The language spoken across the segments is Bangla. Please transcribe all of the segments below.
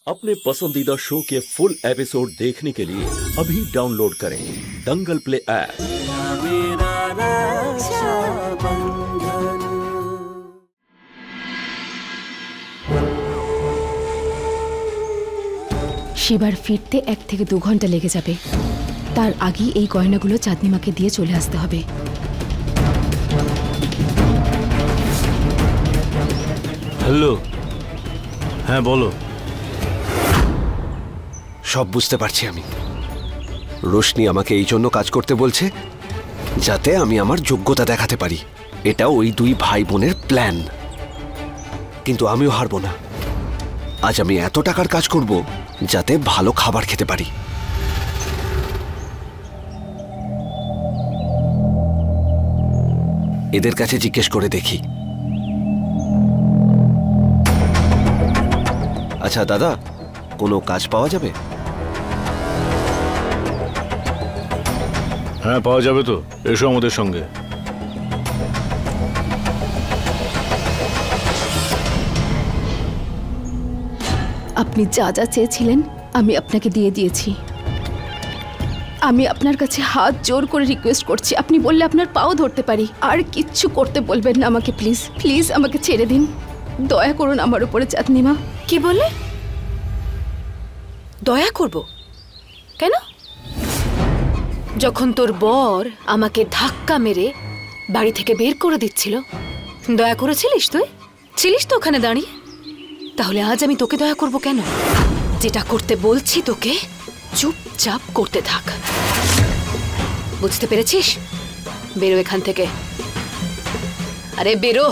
अपने पसंदीदा शो के फुल एपिसोड देखने के लिए अभी डाउनलोड करें दंगल प्ले ऐप। শিবার ফিরতে 1 থেকে 2 ঘন্টা লেগে যাবে। তার আগেই এই গয়নাগুলো চাঁদনিমাকে দিয়ে চলে আসতে হবে। হ্যালো, হ্যাঁ বলো। সব বুঝতে পারছি আমি। রোশনি আমাকে এই জন্য কাজ করতে বলছে যাতে আমি আমার যোগ্যতা দেখাতে পারি। এটা ওই দুই ভাই বোনের প্ল্যান। কিন্তু আমিও হারবো না। আজ আমি এত টাকার কাজ করব যাতে ভালো খাবার খেতে পারি। এদের কাছে জিজ্ঞেস করে দেখি। আচ্ছা দাদা, কোনো কাজ পাওয়া যাবে? হ্যাঁ পাওয়া যাবে তো, এসো আমাদের সঙ্গে। আপনি যা যা চেয়েছিলেন আমি আপনাকে দিয়ে দিয়েছি। আমি আপনার কাছে হাত জোর করে রিকোয়েস্ট করছি, আপনি বললে আপনার পাও ধরতে পারি। আর কিচ্ছু করতে বলবেন না আমাকে, প্লিজ প্লিজ আমাকে ছেড়ে দিন। দয়া করুন আমার উপরে চাঁদনিমা। কি বললে? দয়া করব কেন? যখন তোর বর আমাকে ধাক্কা মেরে বাড়ি থেকে বের করে দিচ্ছিল, দয়া করেছিলিস? তুই ছিলিস তো ওখানে দাঁড়িয়ে। তাহলে আজ আমি তোকে দয়া করব কেন? যেটা করতে বলছি তোকে চুপচাপ করতে থাক। বুঝতে পেরেছিস? বেরো এখান থেকে। আরে বেরো।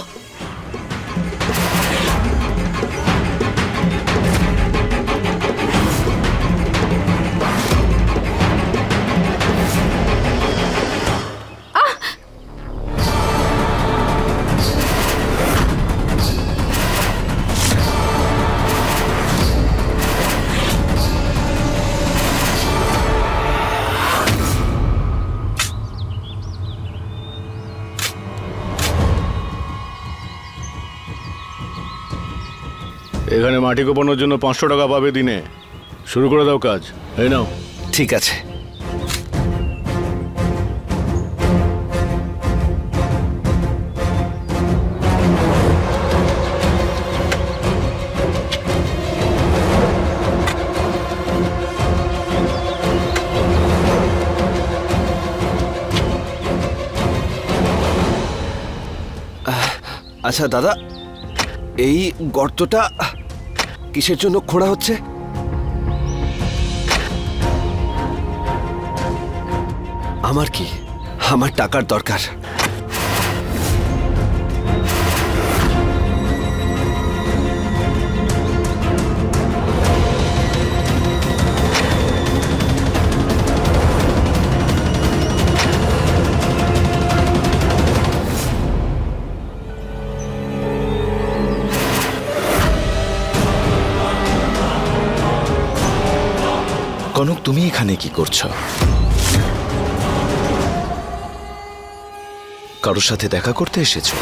এখানে মাটি কোপানোর জন্য 500 টাকা পাবে দিনে। শুরু করে দাও কাজ। এই নাও। ঠিক আছে। আচ্ছা দাদা, এই গর্তটা কিসের জন্য খোঁড়া হচ্ছে? আমার কি? আমার টাকার দরকার। কনক, তুমি এখানে কি করছো? কারোর সাথে দেখা করতে এসেছো?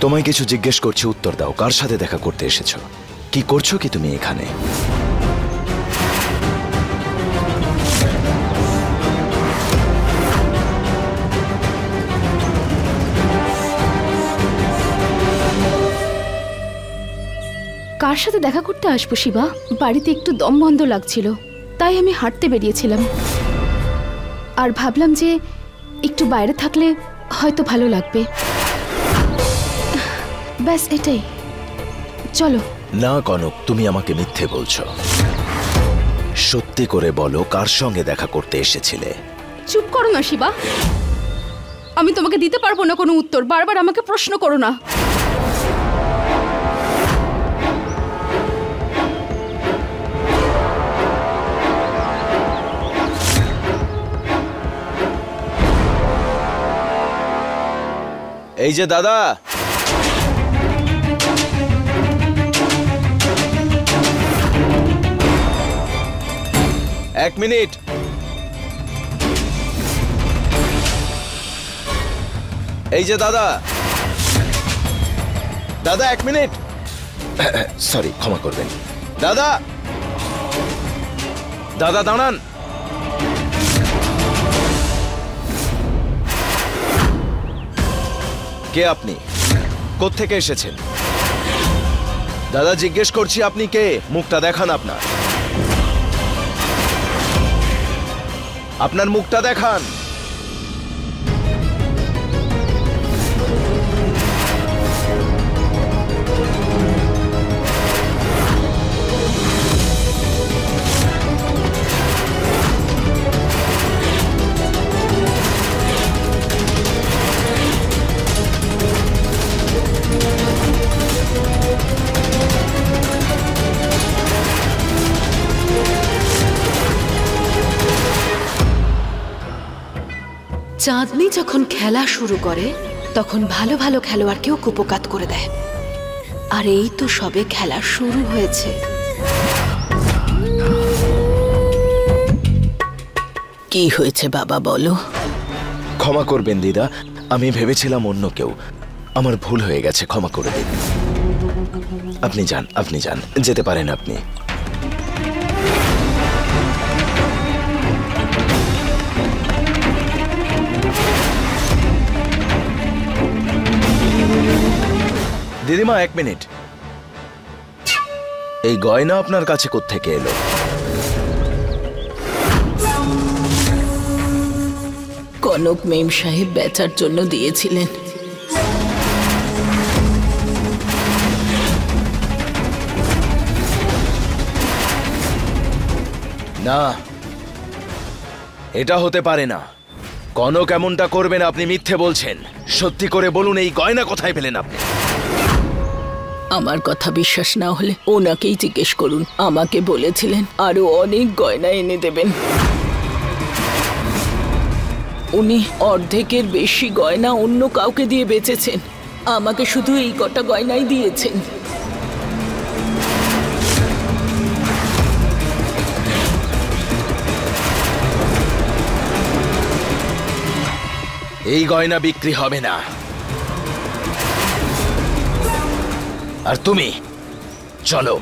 তোমায় কিছু জিজ্ঞেস করছি, উত্তর দাও। কার সাথে দেখা করতে এসেছো? কি করছো কি তুমি এখানে? কার সাথে দেখা করতে আসবো শিবা? বাড়িতে একটু দম বন্ধ লাগছিল, তাই আমি হাঁটতে বেরিয়েছিলাম। আর ভাবলাম যে একটু বাইরে থাকলে হয়তো ভালো লাগবে। ব্যাস এটাই। চলো। না কনক, তুমি আমাকে মিথ্যে বলছো। সত্যি করে বলো, কার সঙ্গে দেখা করতে এসেছিলে? চুপ করো না শিবা, আমি তোমাকে দিতে পারবো না কোনো উত্তর। বারবার আমাকে প্রশ্ন করো না। এই যে দাদা, এক মিনিট। এই যে দাদা, দাদা 1 মিনিট, সরি, ক্ষমা করবেন। দাদা, দাদা দাঁড়ান। কে আপনি? কোত্থেকে এসেছেন? দাদা জিজ্ঞেস করছি আপনি কে? মুখটা দেখান আপনার, আপনার মুখটা দেখান। চাঁদনি যখন খেলা শুরু করে তখন ভালো ভালো খেলোয়াড়কেও কুপোকাত করে দেয়। আর এই তো সবে খেলা শুরু হয়েছে। কি হয়েছে বাবা বলো? ক্ষমা করবেন দিদা, আমি ভেবেছিলাম অন্য কেউ। আমার ভুল হয়ে গেছে, ক্ষমা করে দিন। আপনি যান, আপনি যান, যেতে পারেন আপনি। দিদিমা 1 মিনিট, এই গয়না আপনার কাছে কোত্থেকে এলো? কনক মেম সাহেব বেচার জন্য দিয়েছিলেন। না, এটা হতে পারে না। কনক এমনটা করবেন? আপনি মিথ্যে বলছেন। সত্যি করে বলুন, এই গয়না কোথায় পেলেন আপনি? আমার কথা বিশ্বাস না হলে ওনাকেই জিজ্ঞেস করুন। আমাকে বলেছিলেন আরো অনেক গয়না এনে দেবেন। উনি অর্ধেকের বেশি গয়না অন্য কাউকে দিয়ে বেচেছেন, আমাকে শুধু এই কটা গয়নাই দিয়েছেন। এই গয়না বিক্রি হবে না। আর তুমি চলো।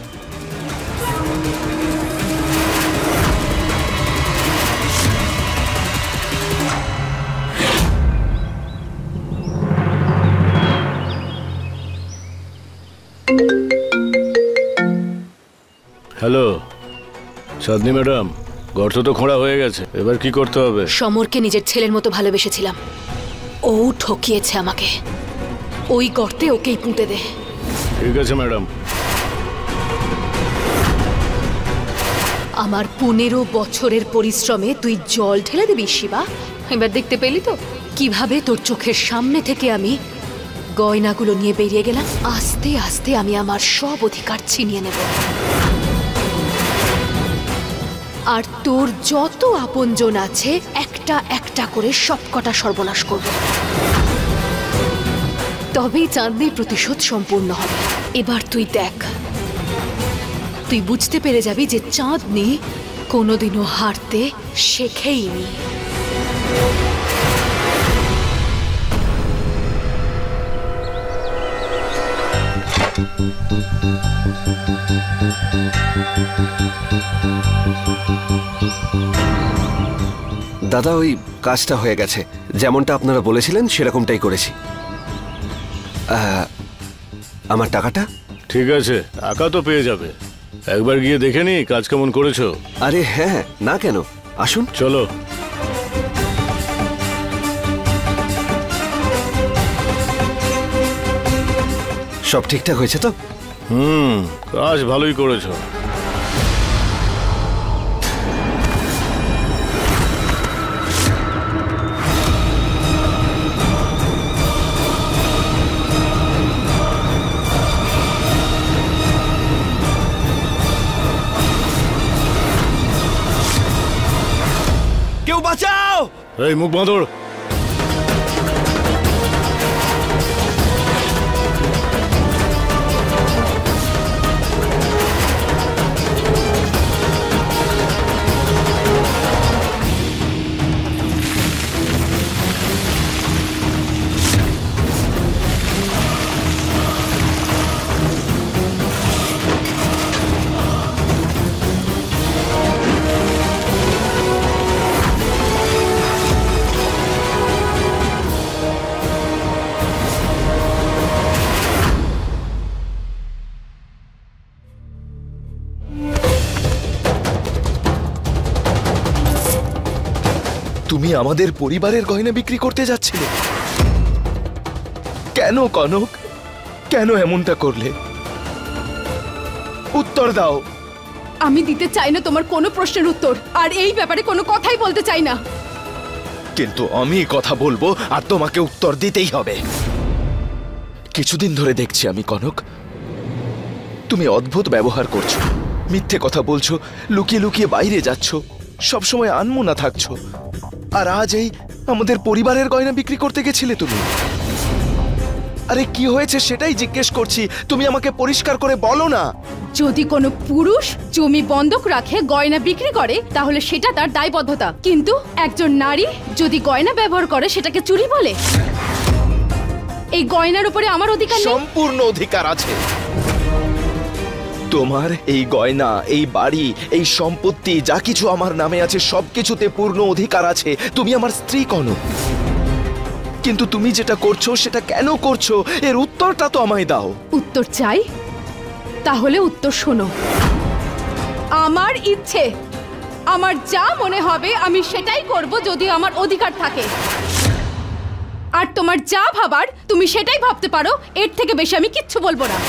হ্যালো চাঁদনি ম্যাডাম, গর্ত তো খোঁড়া হয়ে গেছে, এবার কি করতে হবে? সমরকে নিজের ছেলের মতো ভালোবেসেছিলাম, ও ঠকিয়েছে আমাকে। ওই গর্তে ওকেই পুঁতে দে। ঠিক আছে ম্যাডাম। আমার 15 বছরের পরিশ্রমে তুই জল ঢেলে দিবি শিবা? এবার দেখতে পেলি তো কিভাবে তোর চোখের সামনে থেকে আমি গয়নাগুলো নিয়ে বেরিয়ে গেলাম। আস্তে আস্তে আমি আমার সব অধিকার ছিনিয়ে নেব, আর তোর যত আপনজন আছে একটা একটা করে সবকটা সর্বনাশ করব। তবেই চাঁদনির প্রতিশোধ সম্পূর্ণ হবে। এবার তুই দেখ, তুই বুঝতে পেরে যাবি যে চাঁদনি কোনোদিনও হারতে শেখেইনি। দাদা ওই কাজটা হয়ে গেছে, যেমনটা আপনারা বলেছিলেন সেরকমটাই করেছি। আমার টাকাটা? ঠিক আছে, টাকা তো পেয়ে যাবে। একবার গিয়ে দেখে নি কাজ কেমন করেছো। আরে হ্যাঁ, না কেন, আসুন। চলো। সব ঠিকঠাক হয়েছে তো? কাজ ভালোই করেছো। কেউ বাঁচাও! এই মুখ বাঁধর। তুমি আমাদের পরিবারের গয়না বিক্রি করতে যাচ্ছিলে? কেন কনক, কেন এমনটা করলে? উত্তর দাও। আমি দিতে চাই না তোমার কোনো প্রশ্নের উত্তর, আর এই ব্যাপারে কোনো কথাই বলতে চাই না। কিন্তু আমি কথা বলবো আর তোমাকে উত্তর দিতেই হবে। কিছুদিন ধরে দেখছি আমি কনক, তুমি অদ্ভুত ব্যবহার করছো, মিথ্যে কথা বলছো, লুকিয়ে লুকিয়ে বাইরে যাচ্ছ, সবসময় আনমনা থাকছো। আর আজ এই আমাদের পরিবারের গয়না বিক্রি করতে গেছিলে তুমি। আরে কি হয়েছে সেটাই জিজ্ঞেস করছি, তুমি আমাকে পরিষ্কার করে বলো না। যদি কোনো পুরুষ জমি বন্ধক রাখে গয়না বিক্রি করে তাহলে সেটা তার দায়বদ্ধতা, কিন্তু একজন নারী যদি গয়না ব্যবহার করে সেটাকে চুরি বলে? এই গয়নার উপরে আমার অধিকার নেই? সম্পূর্ণ অধিকার আছে। তোমার এই গয়না, এই বাড়ি, এই সম্পত্তি যা কিছু আমার নামে আছে সবকিছুতে পূর্ণ অধিকার আছে। তুমি আমার স্ত্রী কনক, কিন্তু তুমি যেটা করছো সেটা কেন করছো এর উত্তরটা তো আমায় দাও। উত্তর চাই? তাহলে উত্তর শোনো। আমার ইচ্ছে, আমার যা মনে হবে আমি সেটাই করব যদি আমার অধিকার থাকে। আর তোমার যা ভাবার তুমি সেটাই ভাবতে পারো, এর থেকে বেশি আমি কিচ্ছু বলবো না।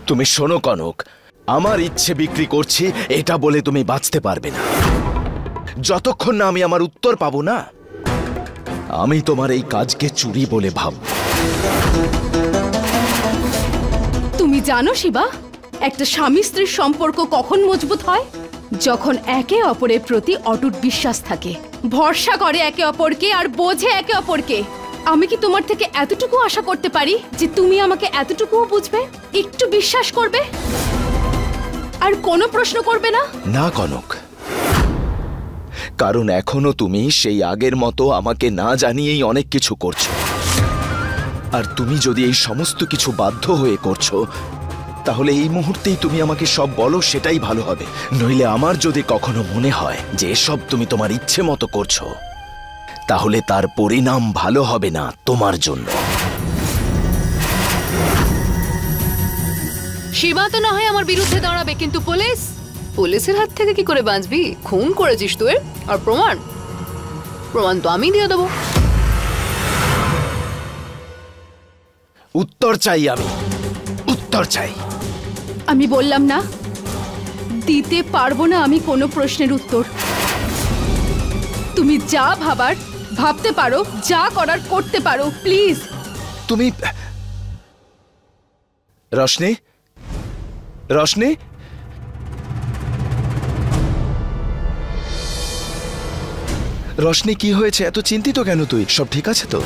তুমি শোনো কনক, আমার ইচ্ছে বিক্রি করছি এটা বলে তুমি বাঁচতে পারবে না। যতক্ষণ না আমি আমার উত্তর পাবো না, আমি তোমার এই কাজকে চুরি বলে ভাবব। তুমি জানো শিবা, একটা স্বামী স্ত্রীর সম্পর্ক কখন মজবুত হয়? যখন একে অপরের প্রতি অটুট বিশ্বাস থাকে, ভরসা করে একে অপরকে আর বোঝে একে অপরকে। আমি কি তোমার থেকে এতটুকু আশা করতে পারি যে তুমি আমাকে এতটুকুও বুঝবে, একটু বিশ্বাস করবে আর কোনো প্রশ্ন করবে না? না কনক, কারণ এখনো তুমি সেই আগের মতো আমাকে না জানিয়েই অনেক কিছু করছো। আর তুমি যদি এই সমস্ত কিছু বাধ্য হয়ে করছো তাহলে এই মুহূর্তেই তুমি আমাকে সব বলো, সেটাই ভালো হবে। নইলে আমার যদি কখনো মনে হয় যে এসব তুমি তোমার ইচ্ছে মতো করছো, তাহলে তার পরিণাম ভালো হবে না তোমার জন্য। শিবা তো না হয় আমার বিরুদ্ধে দাঁড়াবে, কিন্তু পুলিশের হাত থেকে কি করে বাঁচবি? খুন করেছিস তুই, আর প্রমাণ তো আমি দিয়ে দেবো। উত্তর চাই আমি, উত্তর চাই। আমি বললাম না, দিতে পারবো না আমি কোনো প্রশ্নের উত্তর। তুমি যা ভাবার ভাবতে পারো, যা করার করতে পারো, প্লিজ। তুমি রশনি, রশনি, রশনি কি হয়েছে? এত চিন্তিত কেন তুই? সব ঠিক আছে তো?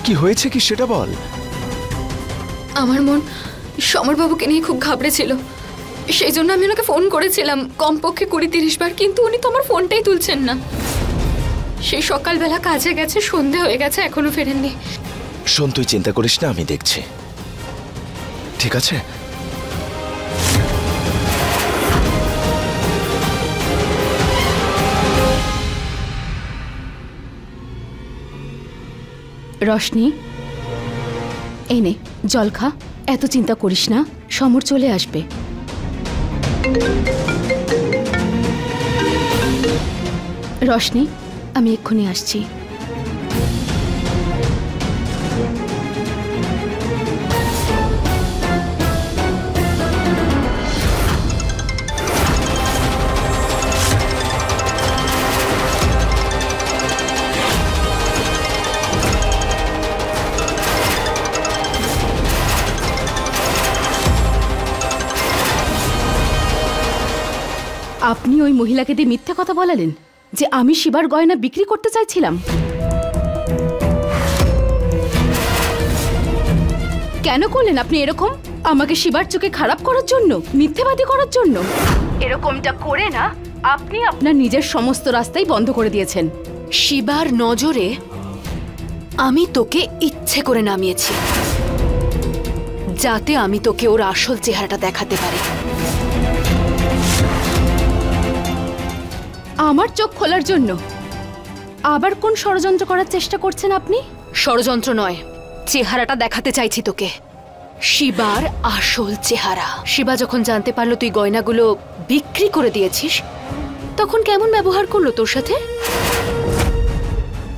কি হয়েছে কি সেটা বল। আমার মন সমরবাবুকে নিয়ে খুব ঘাবড়েছিল, সেই জন্য আমি ওনাকে ফোন করেছিলাম কমপক্ষে 20-30 বার, কিন্তু উনি তো আমার ফোনটাই তুলছেন না। সেই সকালবেলা কাজে গেছে, সন্ধে হয়ে গেছে, এখনো ফেরেননি। শোন, তুই চিন্তা করিস না, আমি দেখছি, ঠিক আছে? রশনি, এই নে জল খা। এত চিন্তা করিস না, সমর চলে আসবে। রশনি, আমি এক্ষুনি আসছি। আপনি ওই মহিলাকে দিয়ে মিথ্যে কথা বলালেন যে আমি শিবার গয়না বিক্রি করতে চাইছিলাম। কেন করলেন আপনি এরকম? আমাকে শিবার চোখে খারাপ করার জন্য, মিথ্যেবাদী করার জন্য? এরকমটা করে না আপনি আপনার নিজের সমস্ত রাস্তাই বন্ধ করে দিয়েছেন। শিবার নজরে আমি তোকে ইচ্ছে করে নামিয়েছি, যাতে আমি তোকে ওর আসল চেহারাটা দেখাতে পারি। আমার চোখ খোলার জন্য আবার কোন ষড়যন্ত্র করার চেষ্টা করছেন আপনি? ষড়যন্ত্র নয়, চেহারাটা দেখাতে চাইছি তোকে, শিবার আসল চেহারা। শিবা যখন জানতে পারলো তুই গয়নাগুলো বিক্রি করে দিয়েছিস, তখন কেমন ব্যবহার করলো তোর সাথে?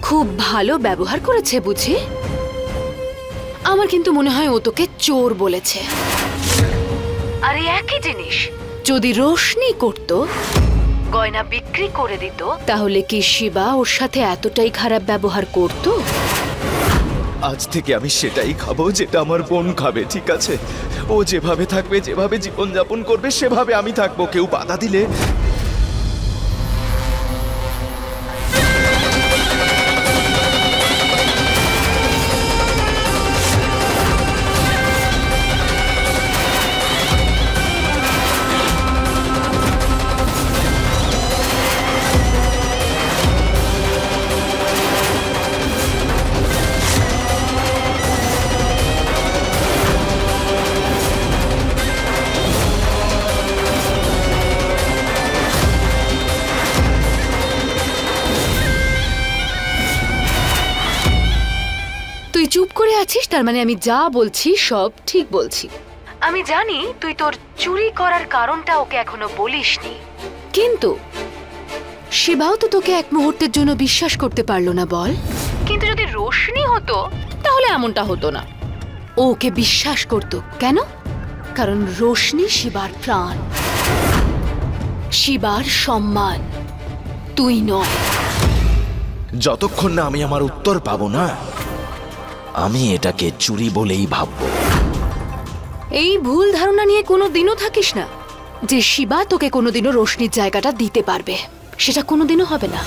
খুব ভালো ব্যবহার করেছে বুঝি? আমার কিন্তু মনে হয় ও তোকে চোর বলেছে। আর এই একই জিনিস যদি রোশনি করত, গয়না বিক্রি করে দিত, তাহলে কি শিবা ওর সাথে এতটাই খারাপ ব্যবহার করত? আজ থেকে আমি সেটাই খাবো যেটা আমার বোন খাবে, ঠিক আছে? ও যেভাবে থাকবে, যেভাবে জীবনযাপন করবে, সেভাবে আমি থাকবো। কেউ বাধা দিলে চুপ করে আছিস, তার মানে আমি যা বলছি সব ঠিক বলছি। আমি জানি তুই তোর চুরি করার কারণটা ওকে এখনো বলিসনি, কিন্তু শিবাও তো তোকে এক মুহূর্তের জন্য বিশ্বাস করতে পারলো না, বল? কিন্তু যদি রোশনি হতো তাহলে এমনটা হতো না। ওকে বিশ্বাস করতো কেন? কারণ রোশনি শিবার প্রাণ, শিবার সম্মান, তুই নয়। যতক্ষণ না আমি আমার উত্তর পাবো না, আমি এটাকে চুরি বলেই ভাববো। এই ভুল ধারণা নিয়ে কোনোদিনও থাকিস না যে শিবা তোকে কোনোদিনও রোশনির জায়গাটা দিতে পারবে। সেটা কোনোদিনও হবে না।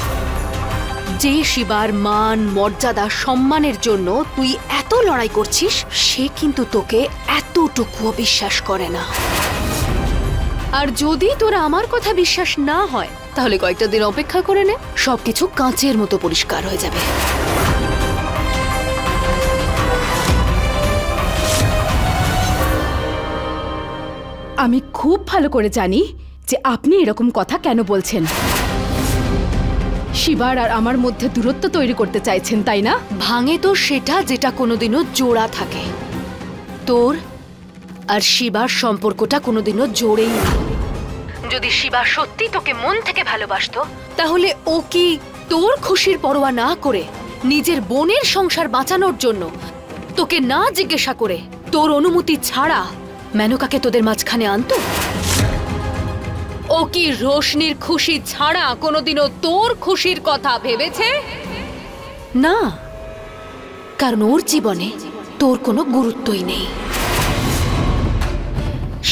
যে শিবার মান, মর্যাদা, সম্মানের জন্য তুই এত লড়াই করছিস, সে কিন্তু তোকে এতটুকুও বিশ্বাস করে না। আর যদি তোরা আমার কথা বিশ্বাস না হয়, তাহলে কয়েকটা দিন অপেক্ষা করে নে, সবকিছু কাঁচের মতো পরিষ্কার হয়ে যাবে। আমি খুব ভালো করে জানি যে আপনি এরকম কথা কেন বলছেন। শিবার আর আমার মধ্যে দূরত্ব তৈরি করতে চাইছেন, তাই না? ভাঙে তো সেটা যেটা কোনোদিনও জোড়া থাকে। তোর আর শিবার সম্পর্কটা কোনোদিনও জোড়েই না। যদি শিবা সত্যি তোকে মন থেকে ভালোবাসতো, তাহলে ও কি তোর খুশির পরোয়া না করে নিজের বোনের সংসার বাঁচানোর জন্য তোকে না জিজ্ঞাসা করে, তোর অনুমতি ছাড়া মেনকাকে তোদের মাঝখানে আনতো? ও কি রোশনির খুশি ছাড়া কোনোদিনও তোর খুশির কথা ভেবেছে? না, কারণ ওর জীবনে তোর কোনো গুরুত্বই নেই।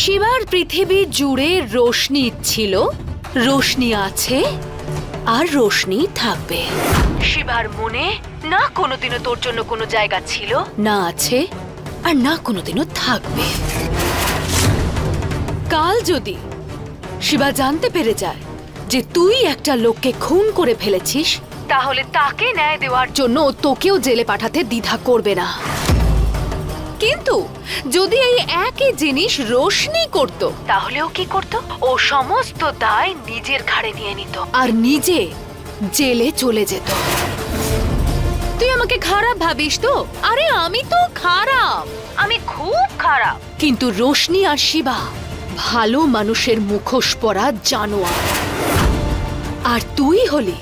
শিবার পৃথিবী জুড়ে রোশনি ছিল, রোশনি আছে, আর রোশনি থাকবে। শিবার মনে না কোনোদিনও তোর জন্য কোনো জায়গা ছিল, না আছে, আর না কোনোদিনও থাকবে। কাল যদি শিবা জানতে পেরে যায় যে তুই একটা লোককে খুন করে ফেলেছিস, তাহলে তাকে ন্যায় দেওয়ার জন্য ও তোকেও জেলে পাঠাতে দ্বিধা করবে না। কিন্তু যদি এই একই জিনিস রোশনি করত, তাহলে ও কি করত? ও সমস্ত দায় নিজের ঘাড়ে নিয়ে নিত আর নিজে জেলে চলে যেত। তুই আমাকে খারাপ ভাবিস তো? আরে আমি তো খারাপ, আমি খুব খারাপ। কিন্তু রোশনি আর শিবা ভালো মানুষের মুখোশ পরা জানোয়ার, আর তুই হলি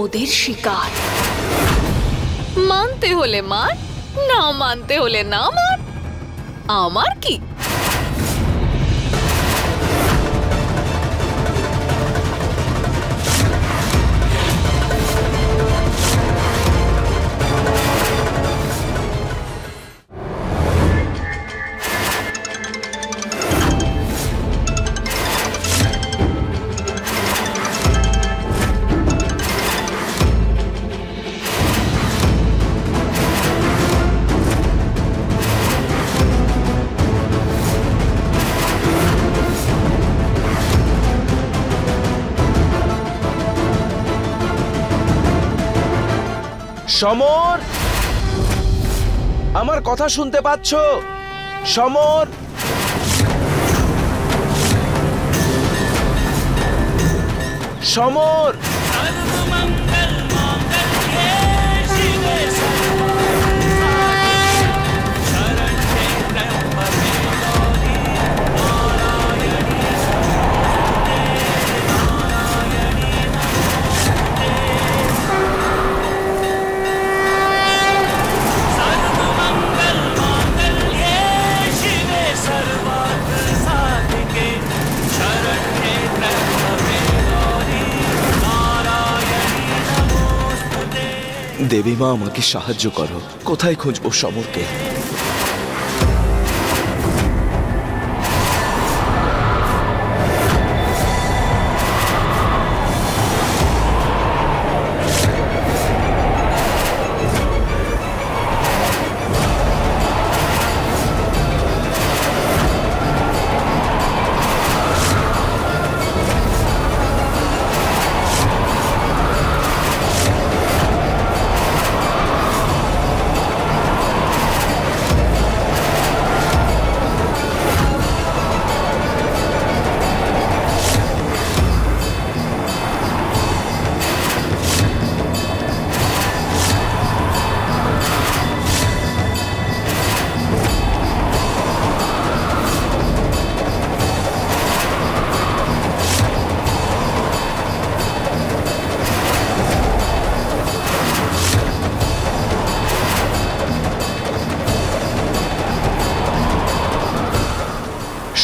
ওদের শিকার। মানতে হলে মান, না মানতে হলে না মান, আমার কি? সমর, আমার কথা শুনতে পাচ্ছ? সমর, সমর, দেবী মা আমাকে সাহায্য করো। কোথায় খুঁজবো সমরকে?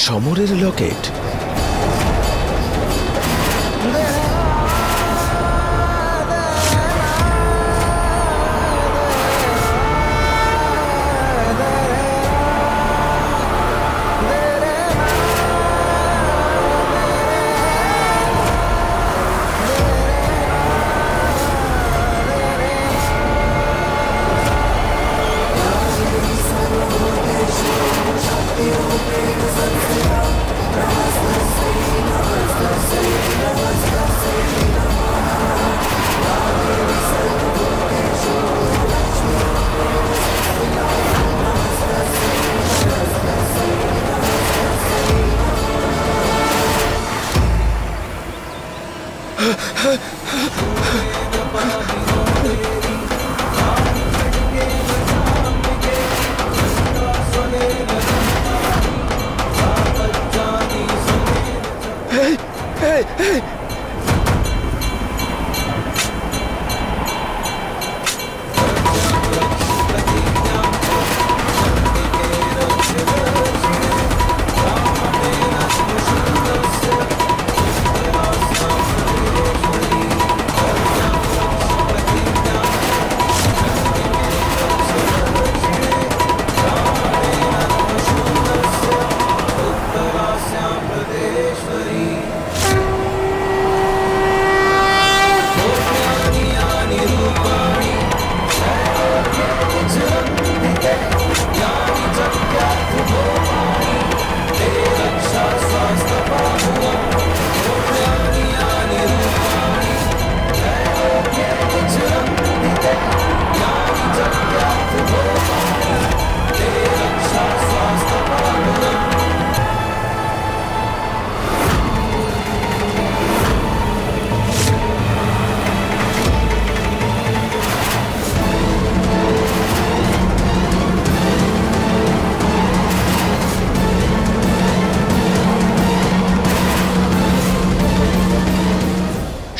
সমরের লকেট।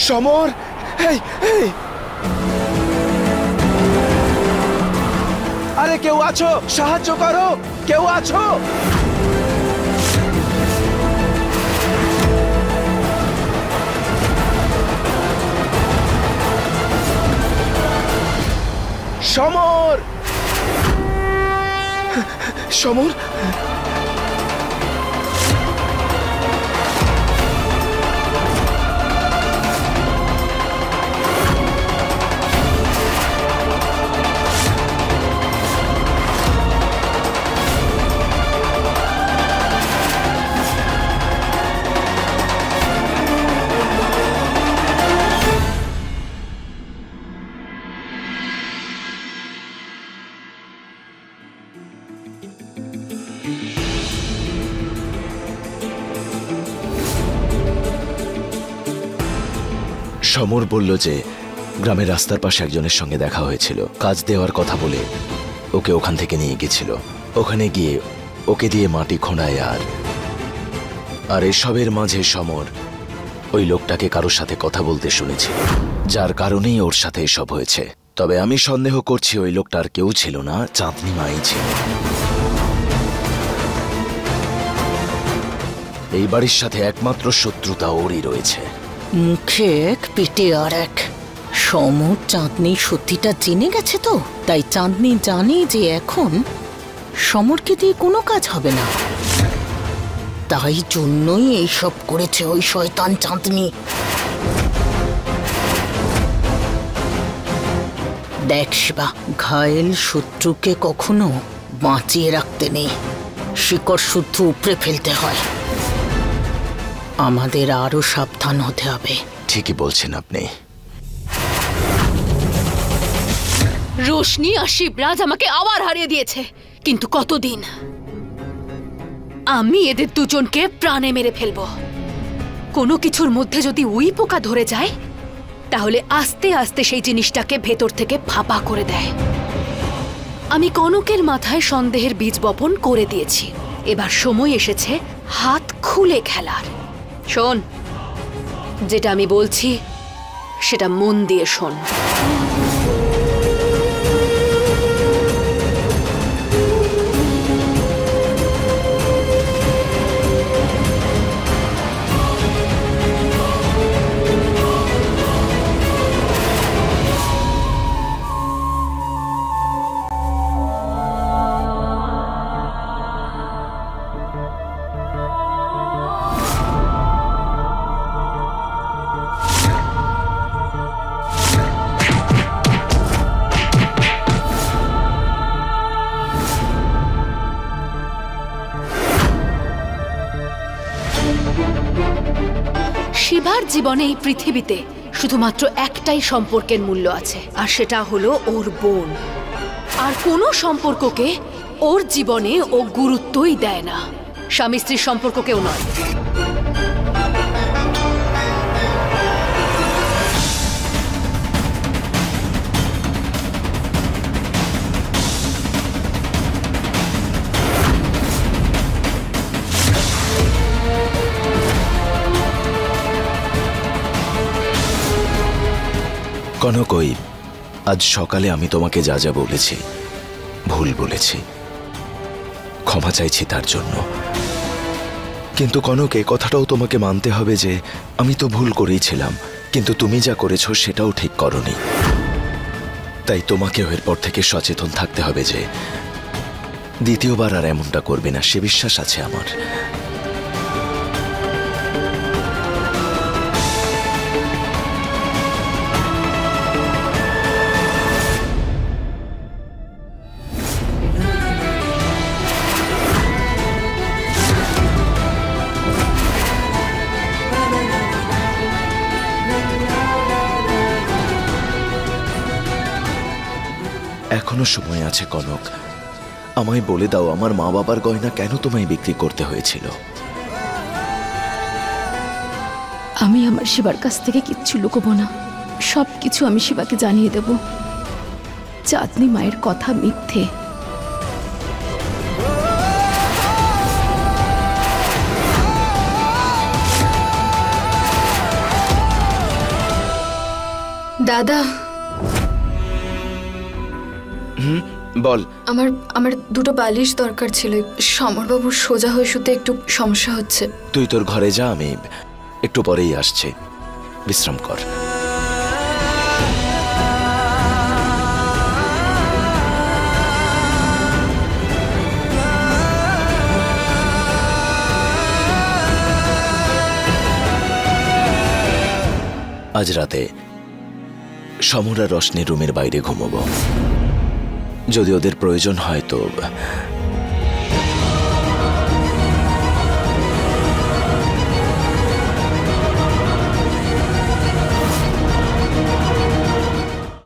সমর, আরে কেউ আছো? সাহায্য করো, কেউ আছো? সমর, সমর, সমর বলল যে গ্রামের রাস্তার পাশে একজনের সঙ্গে দেখা হয়েছিল, কাজ দেওয়ার কথা বলে ওকে ওখান থেকে নিয়ে গেছিল। ওখানে গিয়ে ওকে দিয়ে মাটি খোঁড়ায় আর এসবের মাঝে সমর ওই লোকটাকে কারোর সাথে কথা বলতে শুনেছিল, যার কারণেই ওর সাথে এসব হয়েছে। তবে আমি সন্দেহ করছি ওই লোকটার কেউ ছিল না, চাঁদনি মাই ছিল। এই বাড়ির সাথে একমাত্র শত্রুতা ওরই রয়েছে। মুখে এক পিঠে আর এক। সমর চাঁদনি সত্যিটা জেনে গেছে তো, তাই চাঁদনি জানে যে এখন সমরকে দিয়ে কোনো কাজ হবে না। তাই জন্যই এইসব করেছে ওই শয়তান চাঁদনি। দেখ শিবা, ঘায়েল শত্রুকে কখনো বাঁচিয়ে রাখতে নেই, শিকড় শুদ্ধ উপড়ে ফেলতে হয়। আমাদের আরো সাবধান হতে হবে। ঠিকই বলছেন আপনি। রোশনি আর শিবরাজ আমাকে আবার হারিয়ে দিয়েছে, কিন্তু কতদিন? আমি এদের দুজনকে প্রাণে মেরে ফেলবো। কোনো কিছুর মধ্যে যদি উই পোকা ধরে যায় তাহলে আস্তে আস্তে সেই জিনিসটাকে ভেতর থেকে ফাঁপা করে দেয়। আমি কনকের মাথায় সন্দেহের বীজ বপন করে দিয়েছি। এবার সময় এসেছে হাত খুলে খেলার। শোন, যেটা আমি বলছি সেটা মন দিয়ে শোন। শিবার জীবনে এই পৃথিবীতে শুধুমাত্র একটাই সম্পর্কের মূল্য আছে, আর সেটা হলো ওর বোন। আর কোনো সম্পর্ককে ওর জীবনে ও গুরুত্বই দেয় না, স্বামী স্ত্রীর সম্পর্ককেও নয়। কনক, আজ সকালে আমি তোমাকে যা যা বলেছি ভুল বলেছি, ক্ষমা চাইছি তার জন্য। কিন্তু কনক, এই কথাটাও তোমাকে মানতে হবে যে আমি তো ভুল করেইছিলাম, কিন্তু তুমি যা করেছো সেটাও ঠিক করনি। তাই তোমাকেও এরপর থেকে সচেতন থাকতে হবে যে দ্বিতীয়বার আর এমনটা করবে না, সে বিশ্বাস আছে আমার। এখনো সময় আছে কনক, আমায় বলে দাও আমার মা বাবার গয়না কেন তোমায় বিক্রি করতে হয়েছিল? আমি আমার শিবার কাছ থেকে কিচ্ছু লুকোবো না, সব কিছু আমি শিবাকে জানিয়ে দেব। চাঁদনি মায়ের কথা মিথ্যে। দাদা, বল। আমার দুটো বালিশ দরকার ছিল। সমরবাবুর সোজা হয়ে শুতে একটু সমস্যা হচ্ছে। তুই তোর ঘরে যা, আমি একটু পরেই আসছি, বিশ্রাম কর। আজ রাতে সমর আর রশনি রুমের বাইরে ঘুমোবো। যদি ওদের প্রয়োজন হয় তো